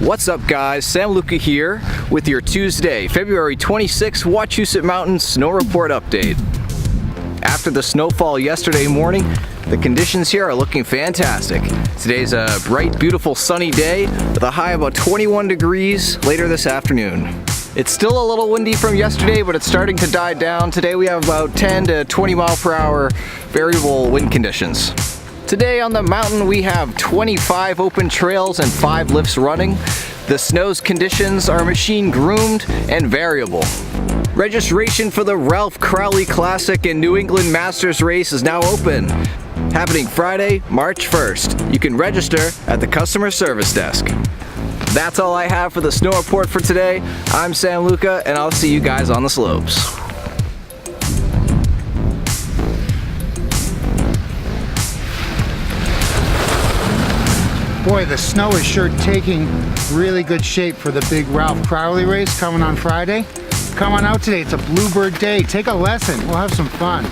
What's up guys, Sam Luca here with your Tuesday, February 26th Wachusett Mountain Snow Report Update. After the snowfall yesterday morning, the conditions here are looking fantastic. Today's a bright, beautiful sunny day with a high of about 21 degrees later this afternoon. It's still a little windy from yesterday, but it's starting to die down. Today we have about 10 to 20 mile per hour variable wind conditions. Today on the mountain we have 25 open trails and 5 lifts running. The snow's conditions are machine groomed and variable. Registration for the Ralph Crowley Classic and New England Masters race is now open. Happening Friday, March 1st. You can register at the customer service desk. That's all I have for the snow report for today. I'm Sam Luca and I'll see you guys on the slopes. Boy, the snow is sure taking really good shape for the big Ralph Crowley race coming on Friday. Come on out today, it's a bluebird day. Take a lesson, we'll have some fun.